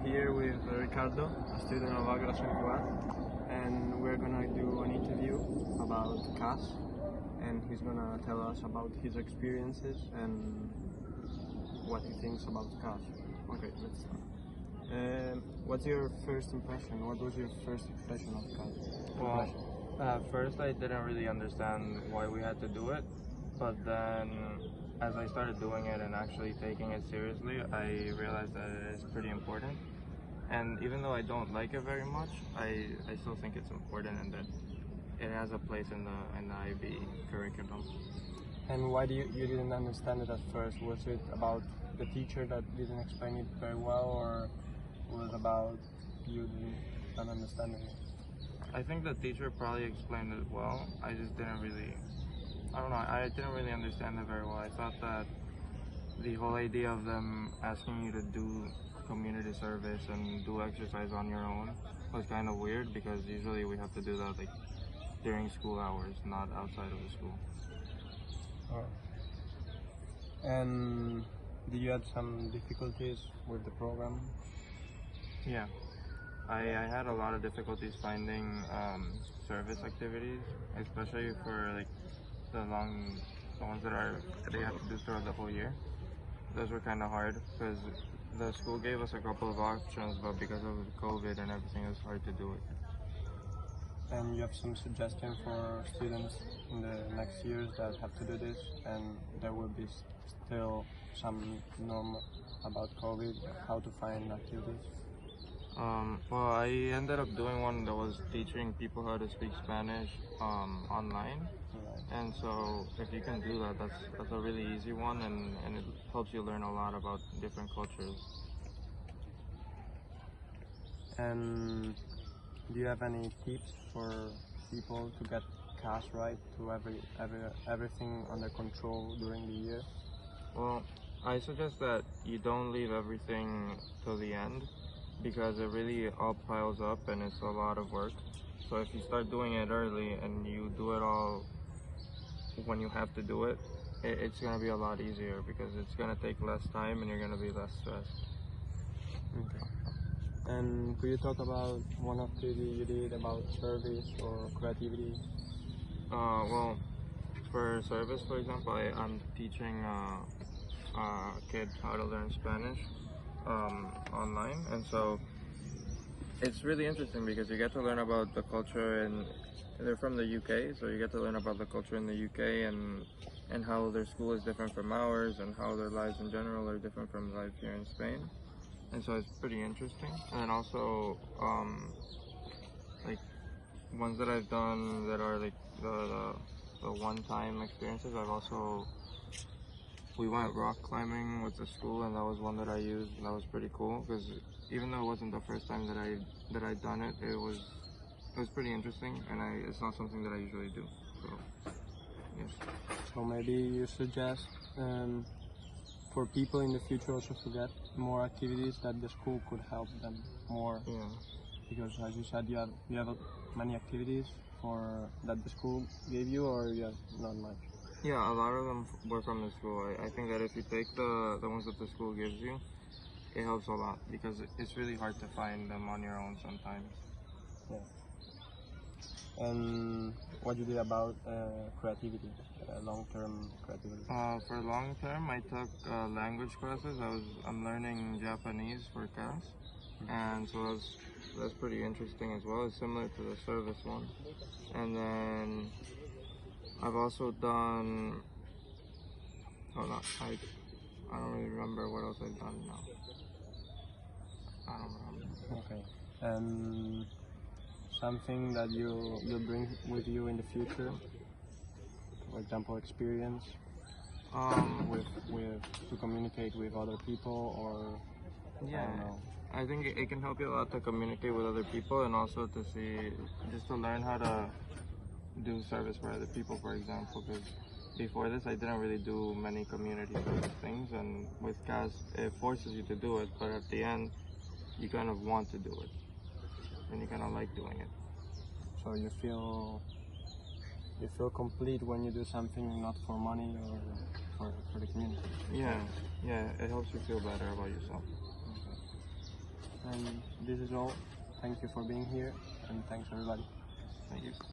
here with Ricardo, a student of Aggração and we're gonna do an interview about CAS, and he's gonna tell us about his experiences and what he thinks about CAS. Okay, let's start. What's your first impression? What was your first impression of CAS? Well, at first I didn't really understand why we had to do it, but then as I started doing it and actually taking it seriously, I realized that it is pretty important. And even though I don't like it very much, I still think it's important and that it has a place in the IB curriculum. And why you didn't understand it at first? Was it about the teacher that didn't explain it very well, or was it about you not understanding it? I think the teacher probably explained it well. I just didn't really, I didn't really understand it very well. I thought that the whole idea of them asking you to do community service and do exercise on your own was kind of weird, because usually we have to do that like during school hours, not outside of the school. Oh. And did you have some difficulties with the program? Yeah, I had a lot of difficulties finding service activities, especially for like the ones that they have to do throughout the whole year. Those were kind of hard because the school gave us a couple of options, but because of COVID and everything, it was hard to do it. And you have some suggestions for students in the next years that have to do this, and there will be still some norm about COVID, how to find activities? Well, I ended up doing one that was teaching people how to speak Spanish online. Right. And so if you can do that, that's a really easy one, and it helps you learn a lot about different cultures. And do you have any tips for people to get CAS right, to everything under control during the year? Well, I suggest that you don't leave everything till the end, because it really all piles up and it's a lot of work. So if you start doing it early and you do it all when you have to do it, it's going to be a lot easier, because it's going to take less time and you're going to be less stressed. Okay. And could you talk about one activity you did about service or creativity? Well, for service, for example, I'm teaching a kid how to learn Spanish online, and so it's really interesting because you get to learn about the culture, and they're from the UK, so you get to learn about the culture in the UK and how their school is different from ours, and how their lives in general are different from life here in Spain. And so it's pretty interesting. And then also like ones that I've done that are like the one-time experiences, we went rock climbing with the school, and that was one that I used, and that was pretty cool, because even though it wasn't the first time that I'd done it, it was pretty interesting, and it's not something that I usually do. So yes. So maybe you suggest for people in the future also to get more activities that the school could help them more. Yeah. Because as you said, you have many activities that the school gave you, or you have not much. Yeah, a lot of them were from the school. I think that if you take the ones that the school gives you, it helps a lot, because it's really hard to find them on your own sometimes. Yeah. And what you did about creativity, long-term creativity? For long-term, I took language classes. I'm learning Japanese for CAS, and so that's pretty interesting as well. It's similar to the service one. And then I've also done, I don't really remember what else I've done now. I don't remember. Okay. And something that you'll bring with you in the future, for example, experience with to communicate with other people, or yeah, I don't know. I think it can help you a lot to communicate with other people, and also to learn how to do service for other people, for example, because before this I didn't really do many community things, and with CAS it forces you to do it, but at the end you kind of want to do it and you kind of like doing it. So you feel complete when you do something not for money or for the community. Yeah, it helps you feel better about yourself. Okay. And this is all. Thank you for being here, and thanks everybody. Thank you.